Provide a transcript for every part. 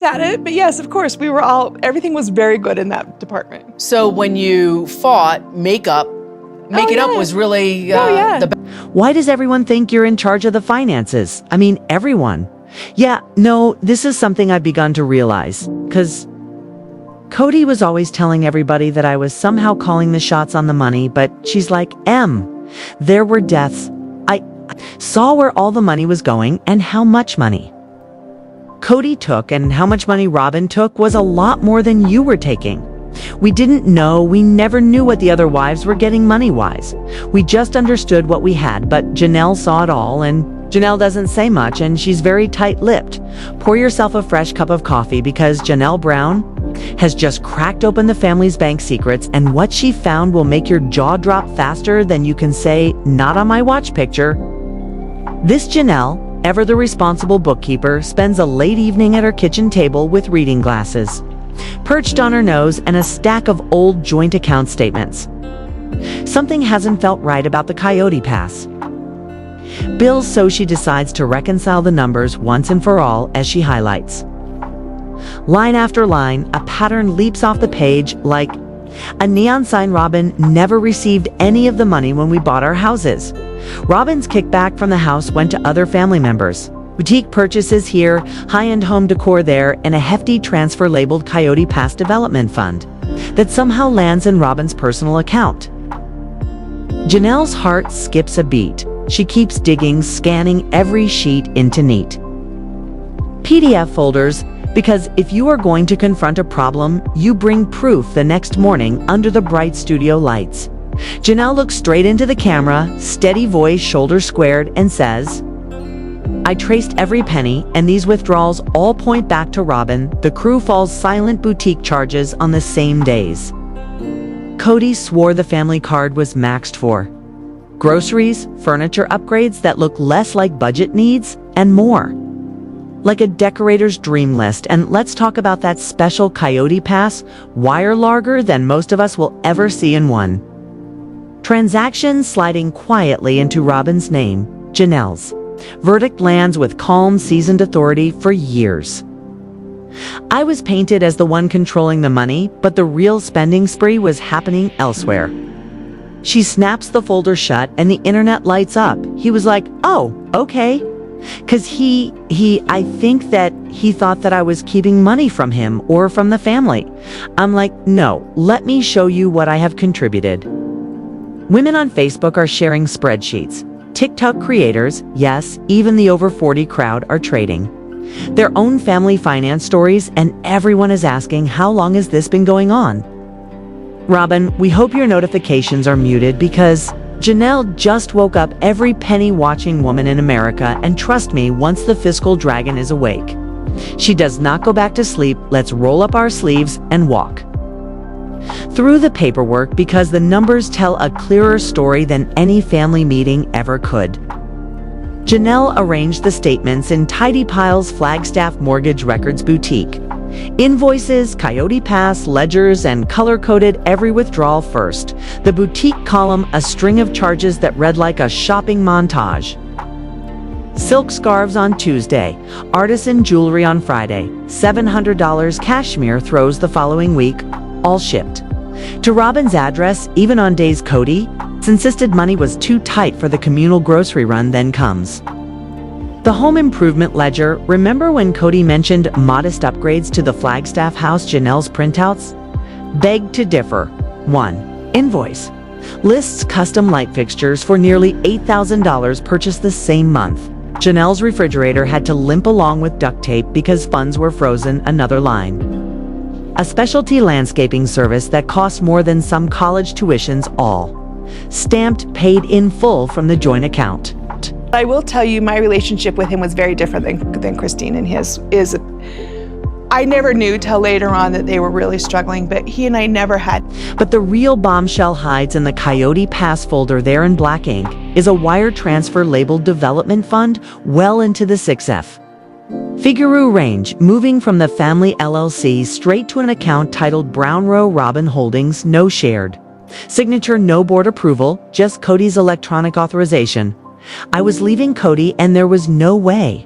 at it, but yes, of course, everything was very good in that department. So when you fought, making up was really Why does everyone think you're in charge of the finances? I mean, everyone. Yeah, no, this is something I've begun to realize, because Kody was always telling everybody that I was somehow calling the shots on the money, but she's like, there were deaths. I saw where all the money was going and how much money Kody took and how much money Robyn took was a lot more than you were taking. We didn't know, we never knew what the other wives were getting money-wise. We just understood what we had, but Janelle saw it all, and Janelle doesn't say much, and she's very tight-lipped. Pour yourself a fresh cup of coffee because Janelle Brown has just cracked open the family's bank secrets, and what she found will make your jaw drop faster than you can say, "Not on my watch" picture. This Janelle, ever the responsible bookkeeper, spends a late evening at her kitchen table with reading glasses, perched on her nose, and a stack of old joint account statements. Something hasn't felt right about the Coyote Pass bills, so she decides to reconcile the numbers once and for all, as she highlights. Line after line, a pattern leaps off the page like a neon sign. Robyn never received any of the money when we bought our houses. Robyn's kickback from the house went to other family members. Boutique purchases here, high-end home decor there, and a hefty transfer labeled Coyote Pass Development Fund that somehow lands in Robyn's personal account. Janelle's heart skips a beat. She keeps digging, scanning every sheet into neat PDF folders, because if you are going to confront a problem, you bring proof the next morning under the bright studio lights. Janelle looks straight into the camera, steady voice, shoulders squared, and says, "I traced every penny, and these withdrawals all point back to Robyn. The crew falls silent. Boutique charges on the same days." Kody swore the family card was maxed for groceries, furniture upgrades that look less like budget needs, and more like a decorator's dream list. And let's talk about that special Coyote Pass wire larger than most of us will ever see in one. Transactions sliding quietly into Robyn's name, Janelle's. Verdict lands with calm, seasoned authority for years. I was painted as the one controlling the money, but the real spending spree was happening elsewhere. She snaps the folder shut and the internet lights up. He was like, "Oh, okay." Because I think that he thought that I was keeping money from him or from the family. I'm like, "No, let me show you what I have contributed." Women on Facebook are sharing spreadsheets. TikTok creators, yes, even the over 40 crowd, are trading their own family finance stories, and everyone is asking, how long has this been going on? Robyn, we hope your notifications are muted because Janelle just woke up every penny-watching woman in America, and trust me, once the fiscal dragon is awake, she does not go back to sleep. Let's roll up our sleeves and walk through the paperwork, because the numbers tell a clearer story than any family meeting ever could. Janelle arranged the statements in tidy piles. Flagstaff Mortgage Records Boutique invoices, Coyote Pass ledgers, and color-coded every withdrawal first. The boutique column, a string of charges that read like a shopping montage. Silk scarves on Tuesday, artisan jewelry on Friday, $700 cashmere throws the following week, all shipped to Robyn's address. Even on days Kody insisted money was too tight for the communal grocery run, then comes the home improvement ledger. Remember when Kody mentioned modest upgrades to the Flagstaff house? Janelle's printouts beg to differ. 1. Invoice lists custom light fixtures for nearly $8,000 purchased the same month. Janelle's refrigerator had to limp along with duct tape because funds were frozen. Another line, a specialty landscaping service that costs more than some college tuitions, all stamped paid in full from the joint account. I will tell you, my relationship with him was very different than Christine and his. I never knew till later on that they were really struggling, but he and I never had. But the real bombshell hides in the Coyote Pass folder. There in black ink is a wire transfer labeled Development Fund well into the 6F Figurue range, moving from the family LLC straight to an account titled Brown Row Robyn Holdings, no shared signature, no board approval, just Kody's electronic authorization. I was leaving Kody, and there was no way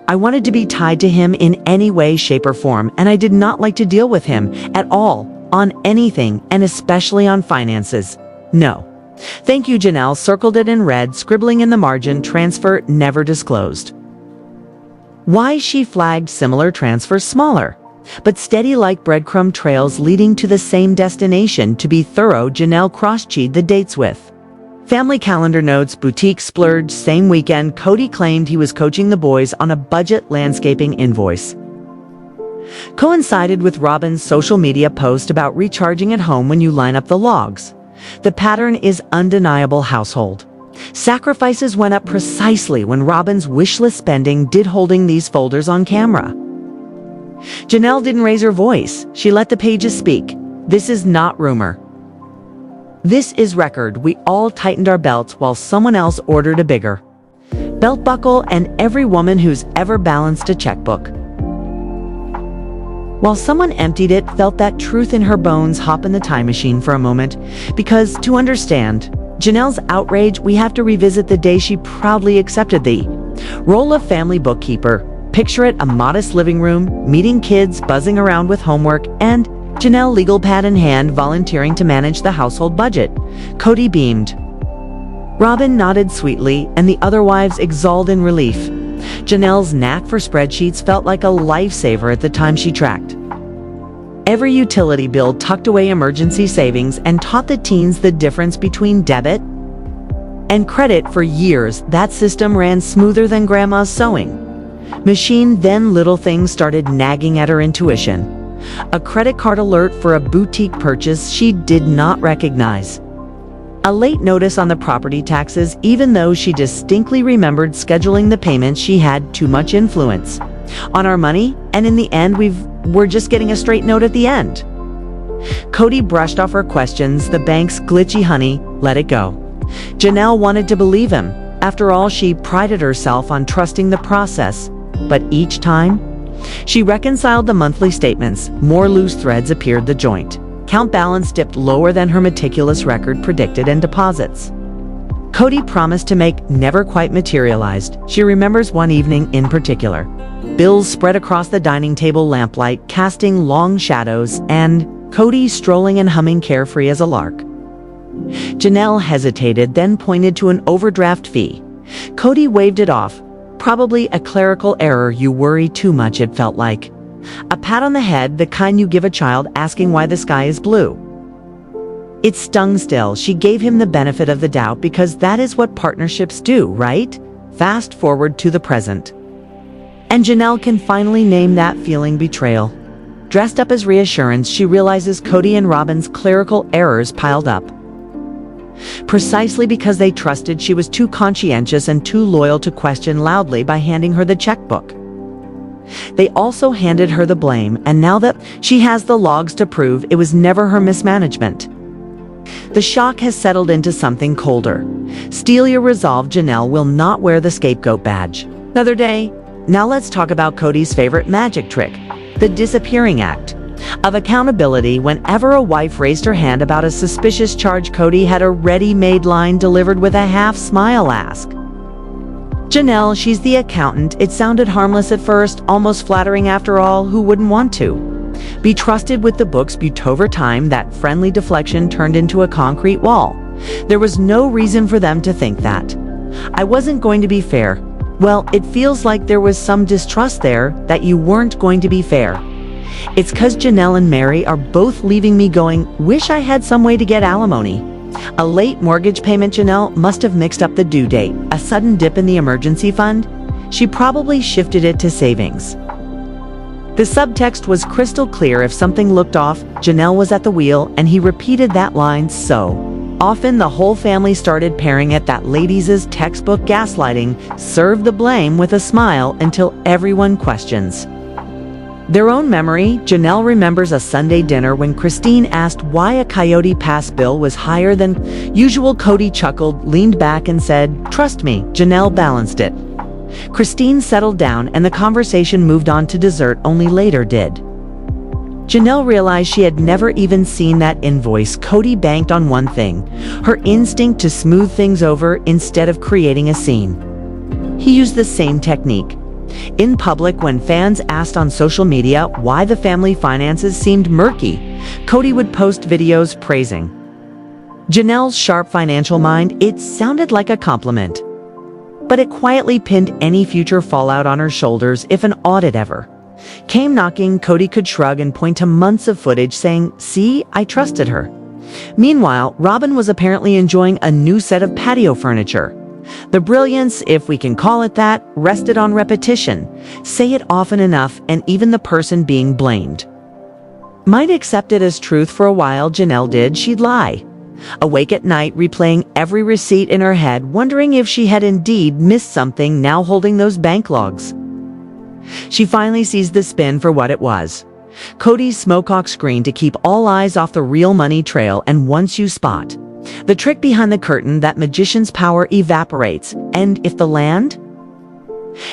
I wanted to be tied to him in any way, shape, or form, and I did not like to deal with him at all on anything, and especially on finances. No. Thank you, Janelle circled it in red, scribbling in the margin, transfer never disclosed. Why she flagged similar transfers smaller, but steady like breadcrumb trails leading to the same destination. To be thorough, Janelle cross-checked the dates with. Family calendar notes, boutique splurge, same weekend. Kody claimed he was coaching the boys on a budget landscaping invoice. Coincided with Robyn's social media post about recharging at home when you line up the logs. The pattern is undeniable. Household sacrifices went up precisely when Robyn's wishlist spending did, holding these folders on camera. Janelle didn't raise her voice. She let the pages speak. This is not rumor. This is record. We all tightened our belts while someone else ordered a bigger belt buckle, and every woman who's ever balanced a checkbook, while someone emptied it, felt that truth in her bones. Hop in the time machine for a moment, because to understand Janelle's outrage, we have to revisit the day she proudly accepted the role of family bookkeeper. Picture it, a modest living room, meeting kids, buzzing around with homework, and Janelle, legal pad in hand, volunteering to manage the household budget. Kody beamed. Robyn nodded sweetly, and the other wives exhaled in relief. Janelle's knack for spreadsheets felt like a lifesaver at the time she tracked every utility bill, tucked away emergency savings, and taught the teens the difference between debit and credit. For years, that system ran smoother than grandma's sewing machine. Then little things started nagging at her intuition. A credit card alert for a boutique purchase she did not recognize. A late notice on the property taxes, even though she distinctly remembered scheduling the payments. She had too much influence on our money, and in the end, we're just getting a straight note at the end. Kody brushed off her questions. The bank's glitchy, honey, let it go. Janelle wanted to believe him. After all, she prided herself on trusting the process. But each time she reconciled the monthly statements, more loose threads appeared. The joint account balance dipped lower than her meticulous record predicted, and deposits Kody promised to make never quite materialized. She remembers one evening in particular. Bills spread across the dining table, lamplight casting long shadows, and Kody strolling and humming carefree as a lark. Janelle hesitated, then pointed to an overdraft fee. Kody waved it off. Probably a clerical error. You worry too much, it felt like. A pat on the head, the kind you give a child asking why the sky is blue. It stung still. She gave him the benefit of the doubt, because that is what partnerships do, right? Fast forward to the present. And Janelle can finally name that feeling, betrayal. Dressed up as reassurance, she realizes Kody and Robyn's clerical errors piled up. Precisely because they trusted she was too conscientious and too loyal to question loudly by handing her the checkbook. They also handed her the blame, and now that she has the logs to prove it was never her mismanagement, the shock has settled into something colder. Steel your resolve. Janelle will not wear the scapegoat badge. Another day. Now let's talk about Kody's favorite magic trick, the disappearing act of accountability. Whenever a wife raised her hand about a suspicious charge, Kody had a ready-made line delivered with a half-smile. Ask Janelle, she's the accountant. It sounded harmless at first, almost flattering. After all, who wouldn't want to be trusted with the books? But over time, that friendly deflection turned into a concrete wall. There was no reason for them to think that I wasn't going to be fair. Well, it feels like there was some distrust there, that you weren't going to be fair. It's 'cause Janelle and Meri are both leaving me going, wish I had some way to get alimony. A late mortgage payment. Janelle must have mixed up the due date. A sudden dip in the emergency fund. She probably shifted it to savings. The subtext was crystal clear. If something looked off, Janelle was at the wheel, and he repeated that line so often the whole family started pairing it. That ladies' textbook gaslighting. Serve the blame with a smile until everyone questions their own memory. Janelle remembers a Sunday dinner when Christine asked why a Coyote Pass bill was higher than usual. Kody chuckled, leaned back, and said, "Trust me." Janelle balanced it. Christine settled down, and the conversation moved on to dessert. Only later did Janelle realized she had never even seen that invoice. Kody banked on one thing, her instinct to smooth things over instead of creating a scene. He used the same technique. In public, when fans asked on social media why the family finances seemed murky, Kody would post videos praising Janelle's sharp financial mind. It sounded like a compliment, but it quietly pinned any future fallout on her shoulders if an audit ever came knocking. Kody could shrug and point to months of footage saying, "See, I trusted her." Meanwhile, Robyn was apparently enjoying a new set of patio furniture. The brilliance, if we can call it that, rested on repetition. Say it often enough, and even the person being blamed might accept it as truth. For a while, Janelle did. She'd lie, awake at night, replaying every receipt in her head, wondering if she had indeed missed something, now holding those bank logs. She finally sees the spin for what it was. Kody's smokeock screen to keep all eyes off the real money trail, and once you spot the trick behind the curtain, that magician's power evaporates. And if the land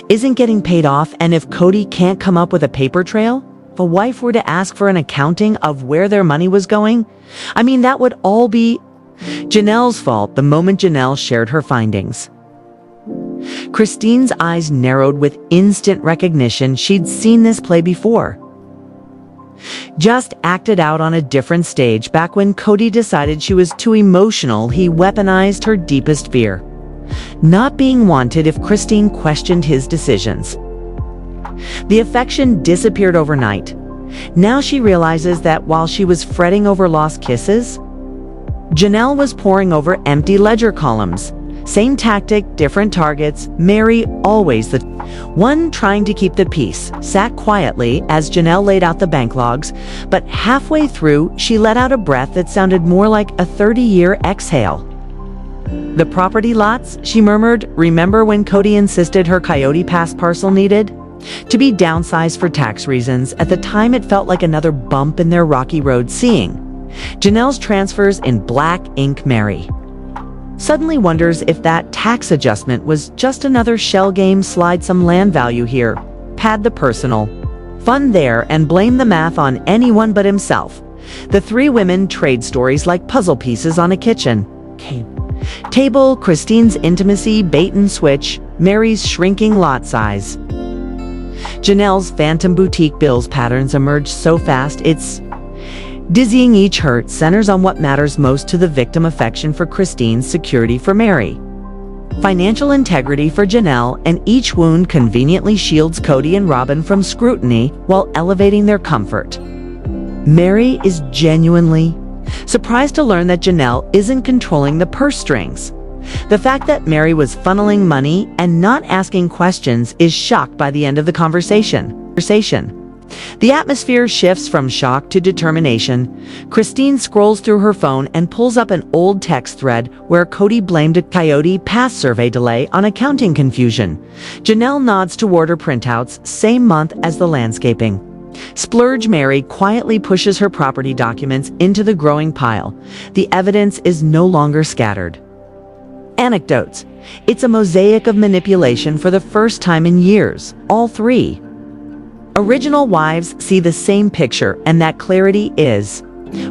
isn't getting paid off, and if Kody can't come up with a paper trail, if a wife were to ask for an accounting of where their money was going, I mean, that would all be Janelle's fault. The moment Janelle shared her findings, Christine's eyes narrowed with instant recognition. She'd seen this play before, just acted out on a different stage. Back when Kody decided she was too emotional, he weaponized her deepest fear, not being wanted, if Christine questioned his decisions. The affection disappeared overnight. Now she realizes that while she was fretting over lost kisses, Janelle was poring over empty ledger columns. Same tactic, different targets. Meri, always the one trying to keep the peace, sat quietly as Janelle laid out the bank logs, but halfway through, she let out a breath that sounded more like a 30-year exhale. "The property lots," she murmured. "Remember when Kody insisted her Coyote Pass parcel needed to be downsized for tax reasons? At the time, it felt like another bump in their rocky road. Seeing Janelle's transfers in black ink, Meri suddenly wonders if that tax adjustment was just another shell game. Slide some land value here, pad the personal fund there, and blame the math on anyone but himself. The three women trade stories like puzzle pieces on a kitchen table. Christine's intimacy bait and switch, Meri's shrinking lot size. Janelle's phantom boutique bills patterns emerge so fast it's dizzying. Each hurt centers on what matters most to the victim: affection for Christine, security for Meri, financial integrity for Janelle, and each wound conveniently shields Kody and Robyn from scrutiny while elevating their comfort. Meri is genuinely surprised to learn that Janelle isn't controlling the purse strings. The fact that Meri was funneling money and not asking questions is shocked by the end of the conversation. The atmosphere shifts from shock to determination. Christine scrolls through her phone and pulls up an old text thread where Kody blamed a Coyote Pass survey delay on accounting confusion. Janelle nods toward her printouts, same month as the landscaping splurge. Meri quietly pushes her property documents into the growing pile. The evidence is no longer scattered anecdotes. It's a mosaic of manipulation for the first time in years. All three original wives see the same picture, and that clarity is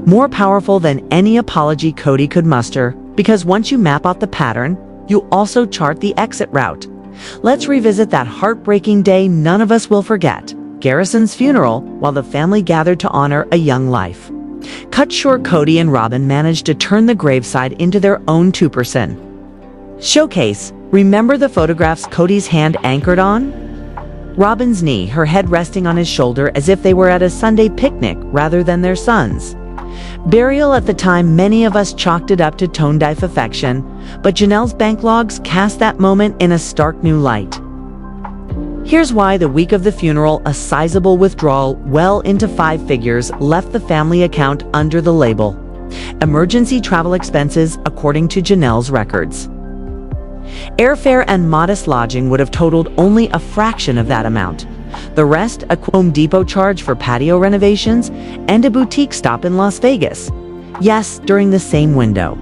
more powerful than any apology Kody could muster, because once you map out the pattern, you also chart the exit route. Let's revisit that heartbreaking day none of us will forget: Garrison's funeral, while the family gathered to honor a young life. Cut short, Kody and Robyn managed to turn the graveside into their own 2% showcase. Remember the photographs Kody's hand anchored on? Robyn's knee, her head resting on his shoulder as if they were at a Sunday picnic rather than their son's burial. At the time, many of us chalked it up to tone-deaf affection, but Janelle's bank logs cast that moment in a stark new light. Here's why: the week of the funeral, a sizable withdrawal, well into 5 figures, left the family account under the label emergency travel expenses, according to Janelle's records. Airfare and modest lodging would have totaled only a fraction of that amount. The rest, a Home Depot charge for patio renovations and a boutique stop in Las Vegas. Yes, during the same window.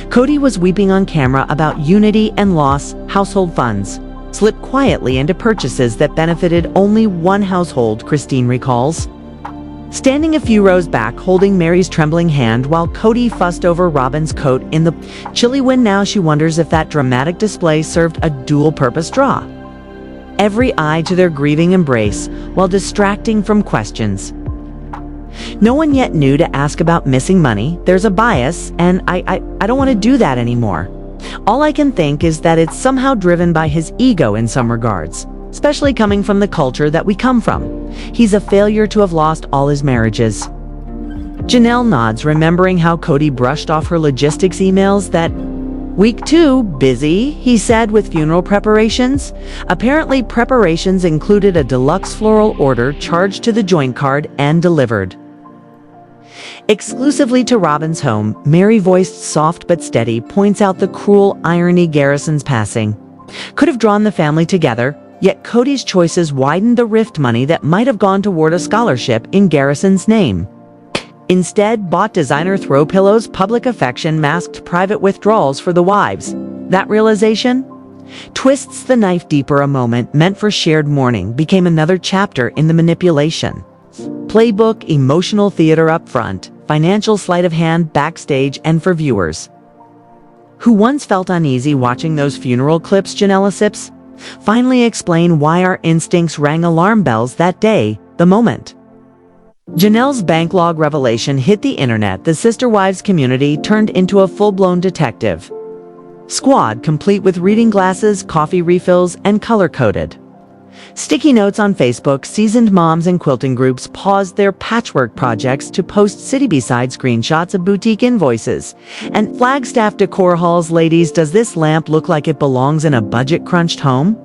Kody was weeping on camera about unity and loss. Household funds slipped quietly into purchases that benefited only one household, Christine recalls. Standing a few rows back, holding Meri's trembling hand while Kody fussed over Robyn's coat in the chilly wind. Now she wonders if that dramatic display served a dual-purpose draw. every eye to their grieving embrace while distracting from questions. No one yet knew to ask about missing money. There's a bias, and I don't want to do that anymore. All I can think is that it's somehow driven by his ego in some regards, especially coming from the culture that we come from. He's a failure to have lost all his marriages. Janelle nods, remembering how Kody brushed off her logistics emails that week 2, busy, he said, with funeral preparations. Apparently, preparations included a deluxe floral order charged to the joint card and delivered. Exclusively to Robyn's home, Meri, voiced soft but steady, points out the cruel irony Garrison's passing. Could have drawn the family together, yet Kody's choices widened the rift money that might have gone toward a scholarship in Garrison's name. Instead, bought designer throw pillows, public affection masked private withdrawals for the wives. That realization twists the knife deeper. A moment meant for shared mourning became another chapter in the manipulation. Playbook, emotional theater up front, financial sleight of hand backstage, and for viewers who once felt uneasy watching those funeral clips, GlowGossips finally explain why our instincts rang alarm bells that day, the moment Janelle's bank log revelation hit the internet. The sister wives community turned into a full-blown detective squad, complete with reading glasses, coffee refills, and color-coded sticky notes on Facebook. Seasoned moms and quilting groups paused their patchwork projects to post city-beside screenshots of boutique invoices and Flagstaff decor hauls. Ladies, does this lamp look like it belongs in a budget-crunched home?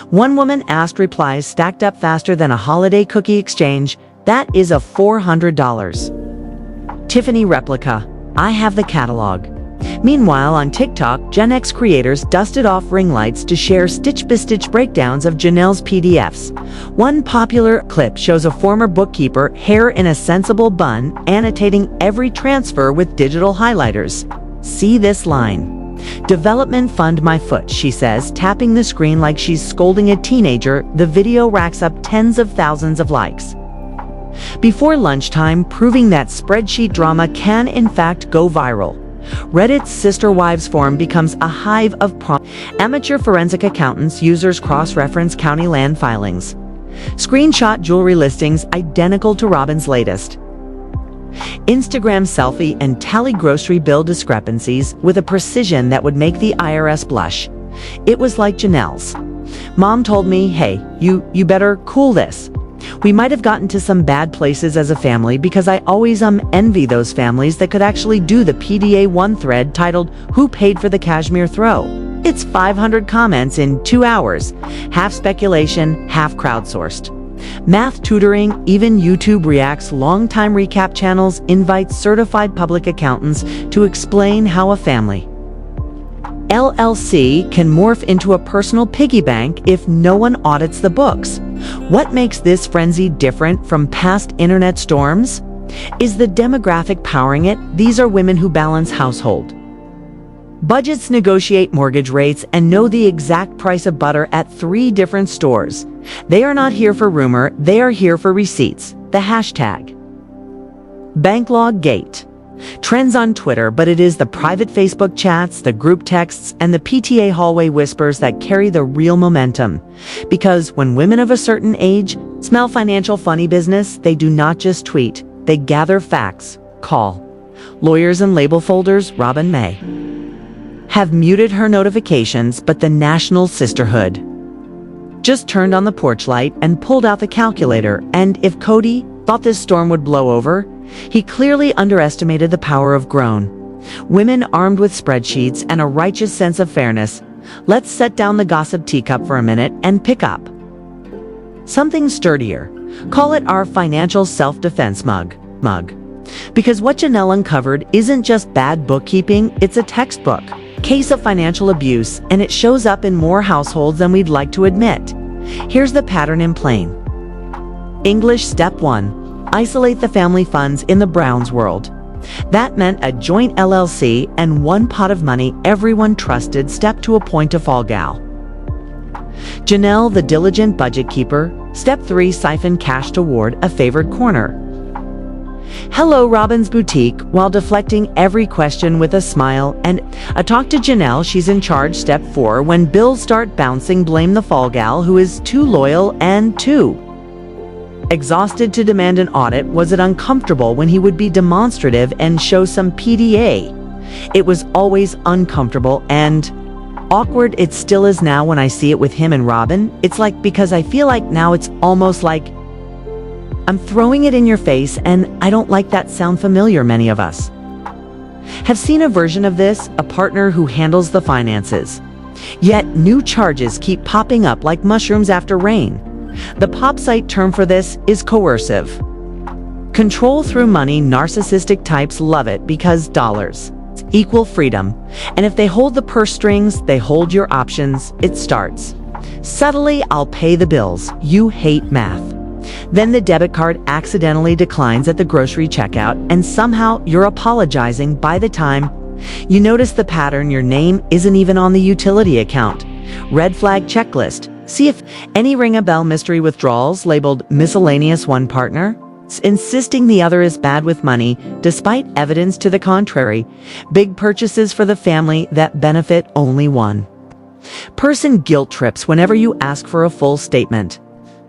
One woman asked, replies stacked up faster than a holiday cookie exchange. That is a $400 Tiffany replica. I have the catalog. Meanwhile, on TikTok, Gen X creators dusted off ring lights to share stitch-by-stitch breakdowns of Janelle's PDFs. One popular clip shows a former bookkeeper, hair in a sensible bun, annotating every transfer with digital highlighters. See this line. "Development fund my foot," she says, tapping the screen like she's scolding a teenager. The video racks up tens of thousands of likes before lunchtime, proving that spreadsheet drama can in fact go viral. Reddit's Sister Wives forum becomes a hive of amateur forensic accountants. Users cross-reference county land filings, screenshot jewelry listings identical to Robyn's latest Instagram selfie, and tally grocery bill discrepancies with a precision that would make the IRS blush. It was like Janelle's mom told me, "Hey, you better cool this." We might have gotten to some bad places as a family, because I always envy those families that could actually do the PDA one thread titled "Who Paid for the Cashmere Throw?" It's 500 comments in 2 hours, half speculation, half crowdsourced. Math tutoring, even YouTube reacts. Longtime recap channels invite certified public accountants to explain how a family LLC can morph into a personal piggy bank if no one audits the books. What makes this frenzy different from past internet storms? Is the demographic powering it? These are women who balance household budgets, negotiate mortgage rates, and know the exact price of butter at 3 different stores. They are not here for rumor, they are here for receipts. The hashtag Banklog Gate trends on Twitter, but it is the private Facebook chats, the group texts, and the PTA hallway whispers that carry the real momentum. Because when women of a certain age smell financial funny business, they do not just tweet, they gather facts. Call lawyers and label folders. Robyn may have muted her notifications, but the National Sisterhood just turned on the porch light and pulled out the calculator. And if Kody thought this storm would blow over, he clearly underestimated the power of grown women armed with spreadsheets and a righteous sense of fairness. Let's set down the gossip teacup for a minute and pick up something sturdier. Call it our financial self-defense mug. Because what Janelle uncovered isn't just bad bookkeeping, it's a textbook case of financial abuse, and it shows up in more households than we'd like to admit. Here's the pattern in plain English. Step 1. Isolate the family funds in the Browns world. That meant a joint LLC and one pot of money everyone trusted. Step 2. Appoint a fall gal, Janelle, the diligent budget keeper. Step 3. Siphon cash toward a favored corner. Hello, Robyn's boutique, while deflecting every question with a smile and a talk to Janelle, she's in charge. Step 4, when bills start bouncing, blame the fall gal who is too loyal and too exhausted to demand an audit. Was it uncomfortable when he would be demonstrative and show some PDA? It was always uncomfortable and awkward. It still is now when I see it with him and Robyn. It's like, because I feel like now it's almost like I'm throwing it in your face, and I don't like that sound familiar. Many of us have seen a version of this, a partner who handles the finances. Yet new charges keep popping up like mushrooms after rain. The pop site term for this is coercive. Control through money. Narcissistic types love it because dollars equal freedom. And if they hold the purse strings, they hold your options. It starts subtly: I'll pay the bills. You hate math. Then the debit card accidentally declines at the grocery checkout, and somehow you're apologizing by the time you notice the pattern. Your name isn't even on the utility account. Red flag checklist. See if any ring a bell. Mystery withdrawals labeled miscellaneous. One partner insisting the other is bad with money, despite evidence to the contrary. Big purchases for the family that benefit only one person. Guilt trips whenever you ask for a full statement.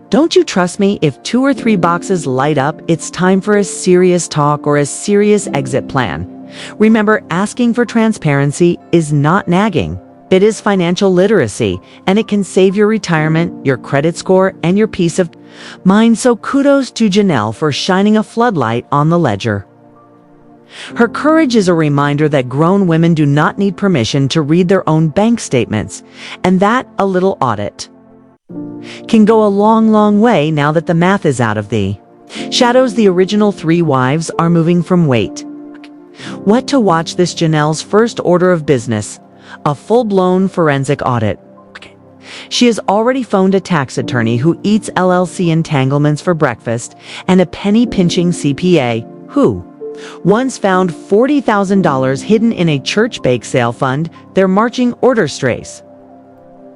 Don't you trust me? If 2 or 3 boxes light up, it's time for a serious talk or a serious exit plan. Remember, asking for transparency is not nagging. It is financial literacy, and it can save your retirement, your credit score, and your peace of mind. So kudos to Janelle for shining a floodlight on the ledger. Her courage is a reminder that grown women do not need permission to read their own bank statements, and that a little audit can go a long, long way now that the math is out of the shadows. The original 3 wives are moving from wait what to watch. This Janelle's first order of business, a full-blown forensic audit. She has already phoned a tax attorney who eats LLC entanglements for breakfast and a penny-pinching CPA who once found $40,000 hidden in a church bake sale fund. Their marching order strays.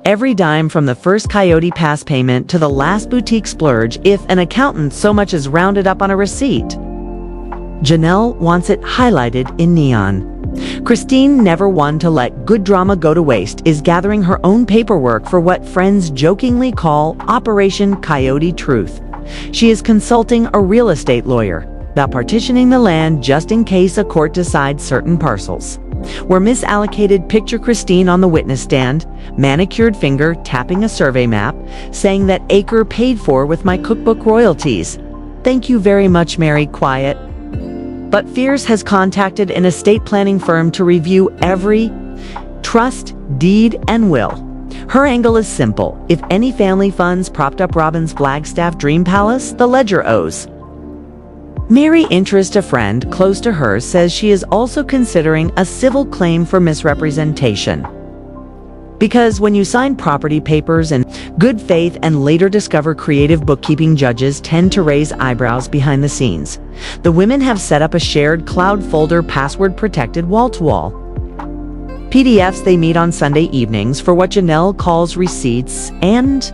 Every dime from the first Coyote Pass payment to the last boutique splurge, if an accountant so much as rounded up on a receipt. Janelle wants it highlighted in neon. Christine, never one to let good drama go to waste, is gathering her own paperwork for what friends jokingly call Operation Coyote Truth. She is consulting a real estate lawyer about partitioning the land just in case a court decides certain parcels were misallocated. Picture Christine on the witness stand, manicured finger tapping a survey map, saying that acre paid for with my cookbook royalties. Thank you very much, Meri. Quiet. But Fierce has contacted an estate planning firm to review every trust, deed, and will. Her angle is simple. If any family funds propped up Robyn's Flagstaff dream palace, the ledger owes Meri interest. A friend close to her says she is also considering a civil claim for misrepresentation. Because when you sign property papers in good faith and later discover creative bookkeeping, judges tend to raise eyebrows behind the scenes. The women have set up a shared cloud folder, password protected, wall-to-wall PDFs. They meet on Sunday evenings for what Janelle calls receipts and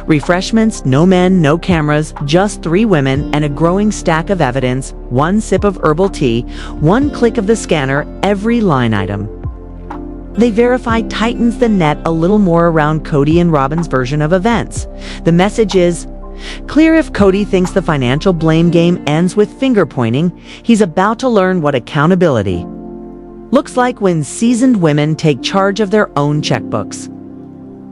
refreshments. No men, no cameras, just 3 women and a growing stack of evidence. 1 sip of herbal tea, 1 click of the scanner, every line item they verify tightens the net a little more around Kody and Robyn's version of events. The message is clear. If Kody thinks the financial blame game ends with finger pointing, he's about to learn what accountability looks like when seasoned women take charge of their own checkbooks.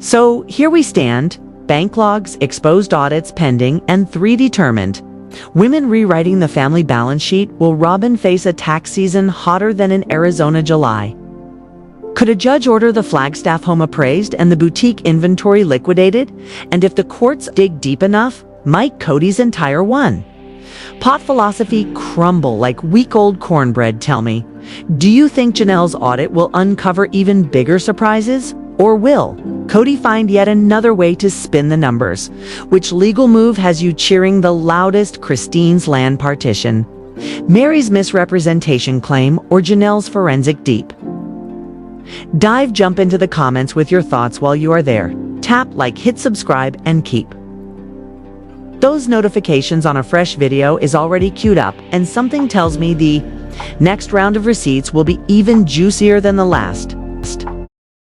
So here we stand. Bank logs, exposed audits pending, and 3 determined women rewriting the family balance sheet. Will Robyn face a tax season hotter than in Arizona July? Could a judge order the Flagstaff home appraised and the boutique inventory liquidated? And if the courts dig deep enough, might Kody's entire pot philosophy crumble like week-old cornbread? Tell me, do you think Janelle's audit will uncover even bigger surprises? Or will Kody find yet another way to spin the numbers? Which legal move has you cheering the loudest? Christine's land partition, Meri's misrepresentation claim, or Janelle's forensic deep dive? Jump into the comments with your thoughts while you are there. Tap like, hit subscribe, and keep Those notifications on a fresh video is already queued up, and something tells me the next round of receipts will be even juicier than the last.